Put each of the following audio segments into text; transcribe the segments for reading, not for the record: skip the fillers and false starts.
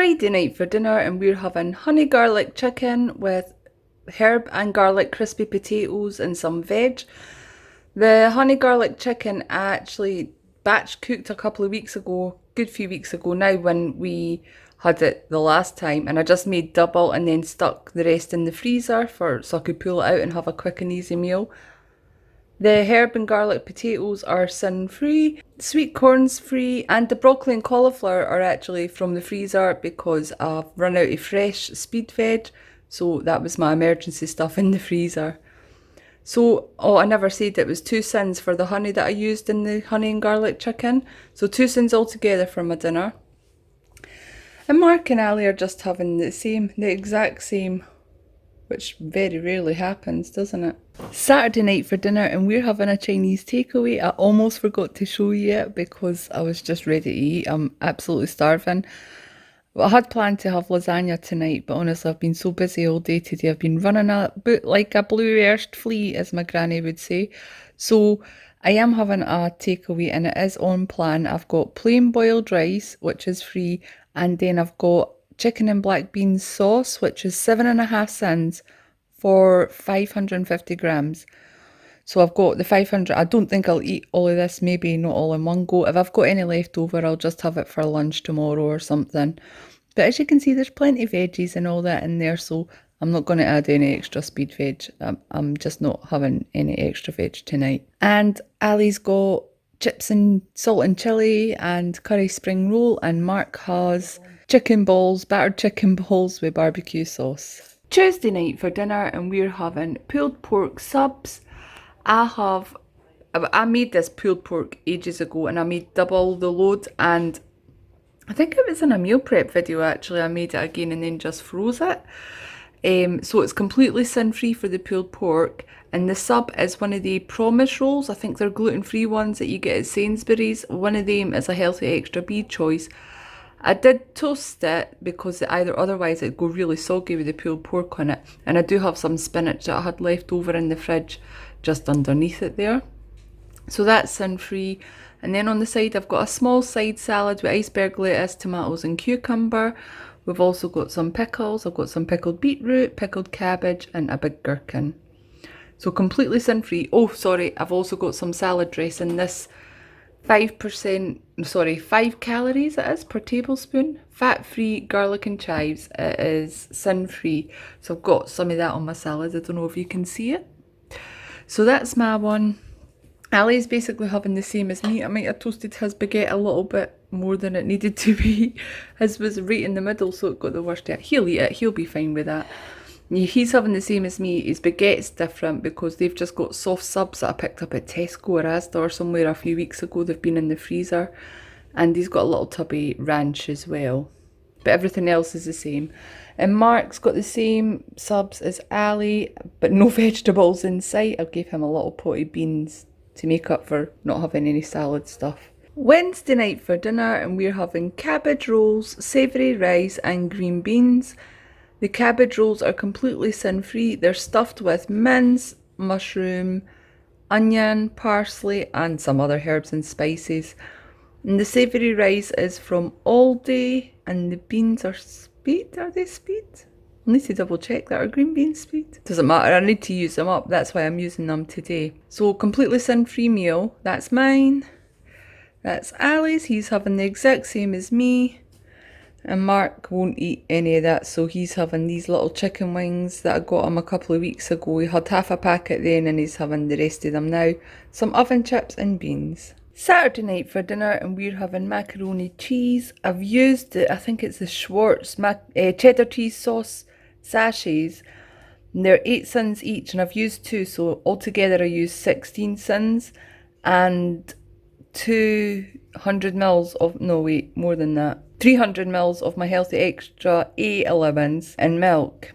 Friday night for dinner and we're having honey garlic chicken with herb and garlic crispy potatoes and some veg. The honey garlic chicken I actually batch cooked a couple of weeks ago, good few weeks ago now when we had it the last time, and I just made double and then stuck the rest in the freezer so I could pull it out and have a quick and easy meal. The herb and garlic potatoes are sin-free, sweet corn's free, and the broccoli and cauliflower are actually from the freezer because I've run out of fresh speed veg, so that was my emergency stuff in the freezer. So, I never said it was 2 sins for the honey that I used in the honey and garlic chicken, so 2 sins altogether for my dinner. And Mark and Ali are just having the exact same, which very rarely happens, doesn't it? Saturday night for dinner and we're having a Chinese takeaway. I almost forgot to show you it because I was just ready to eat. I'm absolutely starving. Well, I had planned to have lasagna tonight, but honestly I've been so busy all day today. I've been running like a blue-earsed flea, as my granny would say. So I am having a takeaway and it is on plan. I've got plain boiled rice, which is free, and then I've got chicken and black beans sauce, which is 7.5 cents for 550 grams. So I've got the 500. I don't think I'll eat all of this, maybe not all in one go. If I've got any left over, I'll just have it for lunch tomorrow or something. But as you can see, there's plenty of veggies and all that in there, so I'm not going to add any extra speed veg. I'm just not having any extra veg tonight. And Ali's got chips and salt and chilli and curry spring roll, and Mark has chicken balls, battered chicken balls with barbecue sauce. Tuesday night for dinner and we're having pulled pork subs. I made this pulled pork ages ago and I made double the load, and I think it was in a meal prep video actually. I made it again and then just froze it. So it's completely sin-free for the pulled pork, and the sub is one of the promise rolls. I think they're gluten-free ones that you get at Sainsbury's. One of them is a healthy extra bead choice. I did toast it because otherwise it'd go really soggy with the pulled pork on it, and I do have some spinach that I had left over in the fridge just underneath it there. So that's sin-free. And then on the side I've got a small side salad with iceberg lettuce, tomatoes and cucumber. We've also got some pickles. I've got some pickled beetroot, pickled cabbage and a big gherkin. So completely sin-free. Oh sorry, I've also got some salad dressing. This 5 calories it is per tablespoon. Fat-free garlic and chives. It is sin-free. So I've got some of that on my salad. I don't know if you can see it. So that's my one. Ali's basically having the same as me. I might have toasted his baguette a little bit more than it needed to be. His was right in the middle, so it got the worst of it. He'll eat it, he'll be fine with that. He's having the same as me. His baguette's different because they've just got soft subs that I picked up at Tesco or Asda or somewhere a few weeks ago. They've been in the freezer. And he's got a little tubby ranch as well. But everything else is the same. And Mark's got the same subs as Ali, but no vegetables in sight. I gave him a little pot of beans to make up for not having any salad stuff. Wednesday night for dinner and we're having cabbage rolls, savoury rice and green beans. The cabbage rolls are completely sin-free. They're stuffed with mince, mushroom, onion, parsley and some other herbs and spices. And the savoury rice is from Aldi and the beans are speed. Are they speed? I need to double check that. Are green beans speed? Doesn't matter, I need to use them up. That's why I'm using them today. So completely sin-free meal. That's mine. That's Ali's. He's having the exact same as me. And Mark won't eat any of that, so he's having these little chicken wings that I got him a couple of weeks ago. He had half a packet then and he's having the rest of them now. Some oven chips and beans. Saturday night for dinner and we're having macaroni cheese. I've used it, I think it's the Schwartz cheddar cheese sauce sachets. And they're 8 cents each and I've used 2, so altogether I used 16 cents and 200 mils of, no wait, more than that, 300 mils of my healthy extra A11s and milk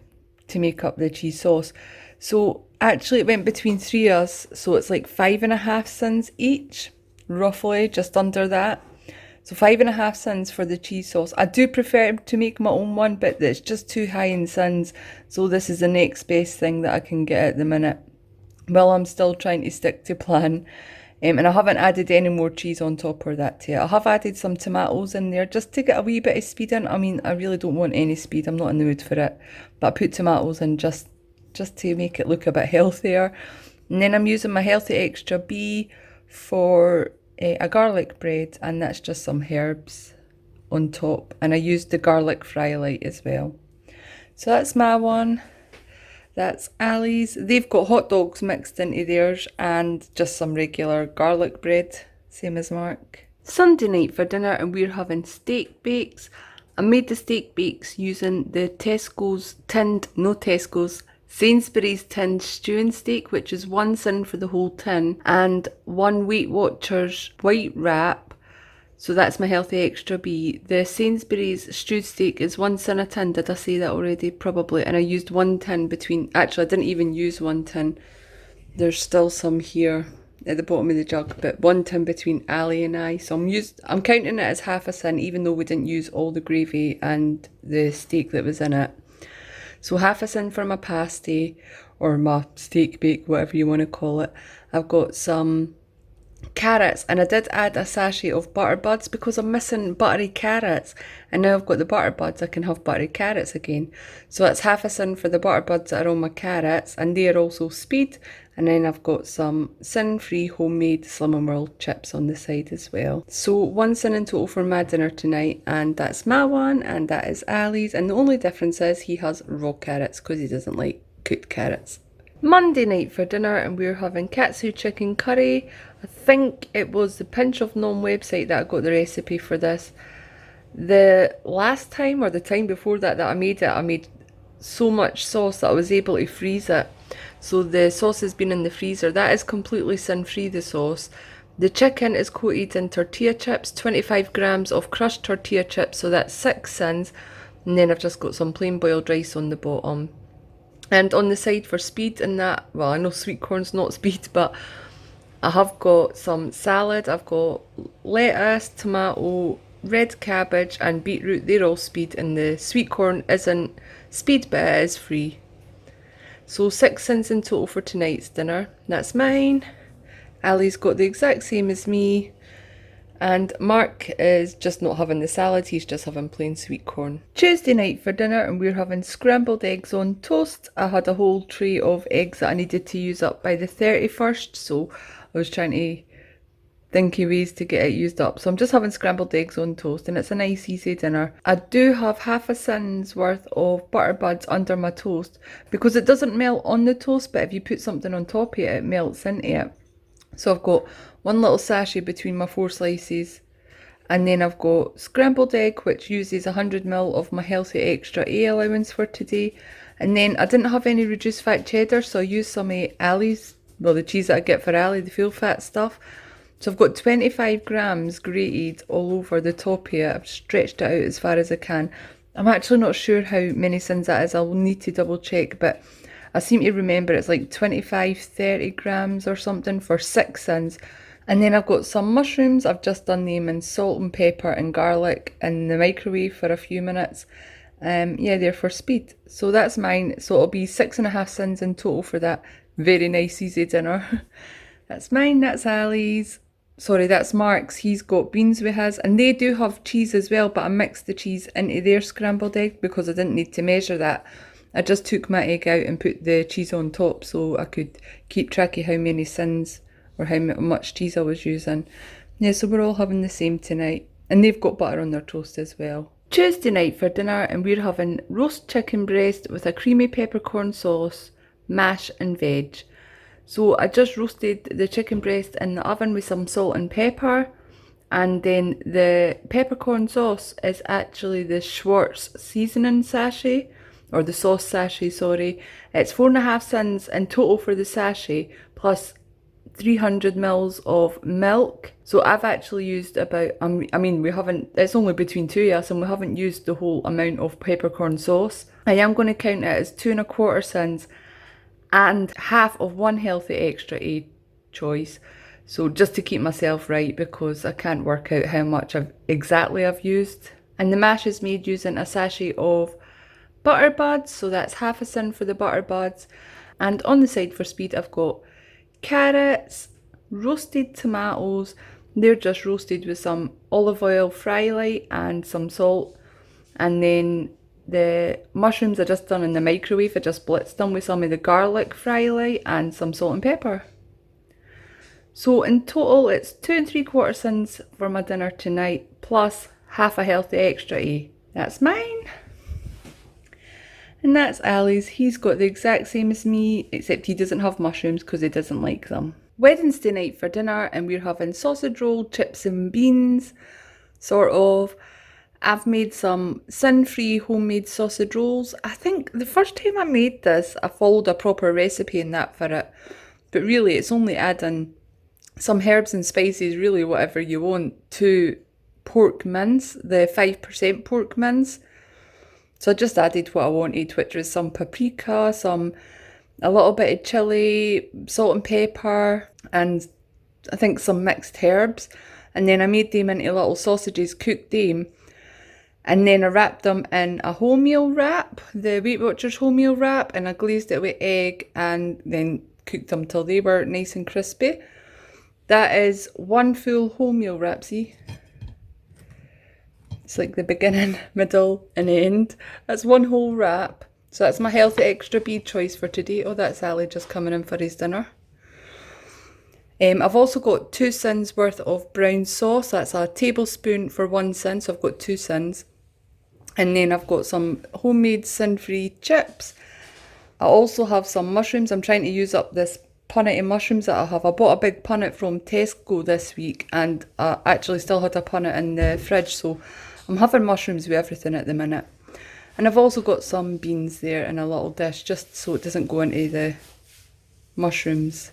to make up the cheese sauce. So actually it went between 3 of us, so it's like 5.5 cents each, roughly, just under that. So 5.5 cents for the cheese sauce. I do prefer to make my own one, but it's just too high in cents, so this is the next best thing that I can get at the minute. Well, I'm still trying to stick to plan. And I haven't added any more cheese on top or that yet. I have added some tomatoes in there just to get a wee bit of speed in. I mean, I really don't want any speed. I'm not in the mood for it. But I put tomatoes in just to make it look a bit healthier. And then I'm using my Healthy Extra B for a garlic bread, and that's just some herbs on top. And I used the garlic fry light as well. So that's my one. That's Ali's. They've got hot dogs mixed into theirs and just some regular garlic bread, same as Mark. Sunday night for dinner, and we're having steak bakes. I made the steak bakes using the Sainsbury's tinned stewing steak, which is 1 sin for the whole tin, and 1 Weight Watchers white wrap. So that's my Healthy Extra B. The Sainsbury's stewed steak is 1 sin a tin. Did I say that already? Probably. And I used 1 tin between... Actually, I didn't even use 1 tin. There's still some here at the bottom of the jug, but 1 tin between Ali and I. So I'm counting it as half a sin, even though we didn't use all the gravy and the steak that was in it. So half a sin for my pasty, or my steak bake, whatever you want to call it. I've got some carrots, and I did add a sachet of butter buds because I'm missing buttery carrots, and now I've got the butter buds, I can have buttery carrots again. So that's half a sin for the butter buds that are on my carrots, and they are also speed. And then I've got some sin-free homemade Slim & World chips on the side as well. So 1 sin in total for my dinner tonight, and that's my one, and that is Ali's. And the only difference is he has raw carrots because he doesn't like cooked carrots. Monday night for dinner, and we're having Katsu chicken curry. I think it was the Pinch of Nom website that I got the recipe for this. The last time or the time before that I made it, I made so much sauce that I was able to freeze it. So the sauce has been in the freezer. That is completely sin-free, the sauce. The chicken is coated in tortilla chips, 25 grams of crushed tortilla chips, so that's 6 sins. And then I've just got some plain boiled rice on the bottom. And on the side for speed and that, well, I know sweet corn's not speed, but I have got some salad. I've got lettuce, tomato, red cabbage and beetroot. They're all speed, and the sweet corn isn't speed, but it is free. So 6 sins in total for tonight's dinner. That's mine. Ali's got the exact same as me. And Mark is just not having the salad, he's just having plain sweet corn. Tuesday night for dinner, and we're having scrambled eggs on toast. I had a whole tray of eggs that I needed to use up by the 31st, so I was trying to think of ways to get it used up. So I'm just having scrambled eggs on toast, and it's a nice easy dinner. I do have half a sin's worth of butter buds under my toast because it doesn't melt on the toast, but if you put something on top of it, it melts into it. So I've got 1 little sachet between my 4 slices, and then I've got scrambled egg, which uses 100ml of my Healthy Extra A allowance for today. And then I didn't have any reduced fat cheddar, so I used some of Ali's, well, the cheese that I get for Ali, the full fat stuff. So I've got 25 grams grated all over the top here. I've stretched it out as far as I can. I'm actually not sure how many sins that is. I'll need to double check, but I seem to remember it's like 25-30 grams or something for 6 sins. And then I've got some mushrooms. I've just done them in salt and pepper and garlic in the microwave for a few minutes. Yeah, they're for speed. So that's mine. So it'll be 6.5 sins in total for that very nice easy dinner. That's mine, that's Ali's. Sorry, that's Mark's. He's got beans with his, and they do have cheese as well, but I mixed the cheese into their scrambled egg because I didn't need to measure that. I just took my egg out and put the cheese on top so I could keep track of how many sins or how much cheese I was using. Yeah, so we're all having the same tonight. And they've got butter on their toast as well. Tuesday night for dinner, and we're having roast chicken breast with a creamy peppercorn sauce, mash and veg. So I just roasted the chicken breast in the oven with some salt and pepper. And then the peppercorn sauce is actually the Schwartz seasoning sachet, or the sauce sachet, sorry. It's 4.5 sins in total for the sachet, plus 300 mils of milk. So I've actually used about, I mean, we haven't, it's only between 2 of us, and we haven't used the whole amount of peppercorn sauce. I am going to count it as 2.25 sins and half of 1 Healthy Extra A choice. So just to keep myself right, because I can't work out how much exactly I've used. And the mash is made using a sachet of butter buds, so that's half a sin for the butter buds. And on the side for speed, I've got carrots, roasted tomatoes. They're just roasted with some olive oil, fry light, and some salt. And then the mushrooms are just done in the microwave. I just blitzed them with some of the garlic fry light and some salt and pepper. So in total, it's 2 3/4 sins for my dinner tonight, plus half a healthy extra, eh? That's mine. And that's Ali's. He's got the exact same as me, except he doesn't have mushrooms because he doesn't like them. Wednesday night for dinner, and we're having sausage roll, chips and beans, sort of. I've made some sin-free homemade sausage rolls. I think the first time I made this, I followed a proper recipe and that for it. But really, it's only adding some herbs and spices, really whatever you want, to pork mince, the 5% pork mince. So I just added what I wanted, which was some paprika, a little bit of chilli, salt and pepper, and I think some mixed herbs. And then I made them into little sausages, cooked them, and then I wrapped them in a wholemeal wrap, the Weight Watchers wholemeal wrap, and I glazed it with egg and then cooked them till they were nice and crispy. That is one full wholemeal wrap, see? It's like the beginning, middle and end. That's one whole wrap. So that's my healthy extra B choice for today. Oh, that's Ali just coming in for his dinner. I've also got 2 sins worth of brown sauce. That's a tablespoon for 1 sin, so I've got 2 sins. And then I've got some homemade sin-free chips. I also have some mushrooms. I'm trying to use up this punnet of mushrooms that I have. I bought a big punnet from Tesco this week, and I actually still had a punnet in the fridge, so I'm having mushrooms with everything at the minute. And I've also got some beans there in a little dish, just so it doesn't go into the mushrooms.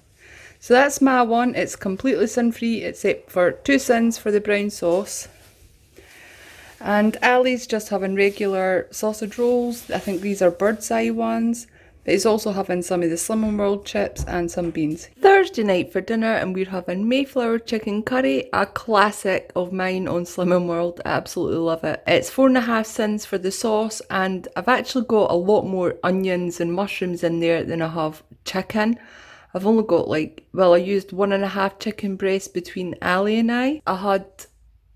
So that's my one. It's completely sin-free, except for 2 sins for the brown sauce. And Ali's just having regular sausage rolls. I think these are bird's eye ones. But he's also having some of the Slimming World chips and some beans. Thursday night for dinner, and we're having Mayflower chicken curry, a classic of mine on Slimming World. I absolutely love it. It's 4.5 sins for the sauce, and I've actually got a lot more onions and mushrooms in there than I have chicken. I've only got I used 1.5 chicken breasts between Ali and I. I had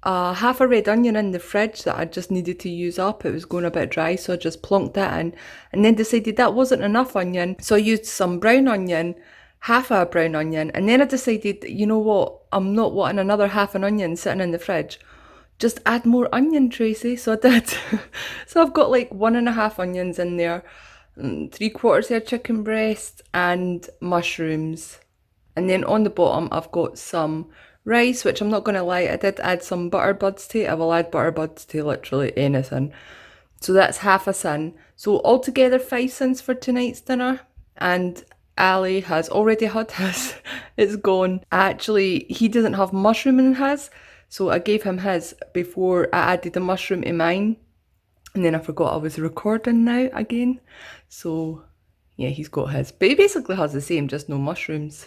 half a red onion in the fridge that I just needed to use up. It was going a bit dry, so I just plonked that in, and then decided that wasn't enough onion, so I used some brown onion, half a brown onion, and then I decided, you know what, I'm not wanting another half an onion sitting in the fridge. Just add more onion, Tracy. So I did. So I've got 1.5 onions in there, 3/4 of chicken breast, and mushrooms. And then on the bottom, I've got some rice, which I'm not going to lie, I did add some butter buds to it. I will add butter buds to literally anything. So that's half a sin. So altogether 5 sins for tonight's dinner. And Ali has already had his. It's gone. Actually, he doesn't have mushroom in his, so I gave him his before I added the mushroom to mine. And then I forgot I was recording now again. So yeah, he's got his. But he basically has the same, just no mushrooms.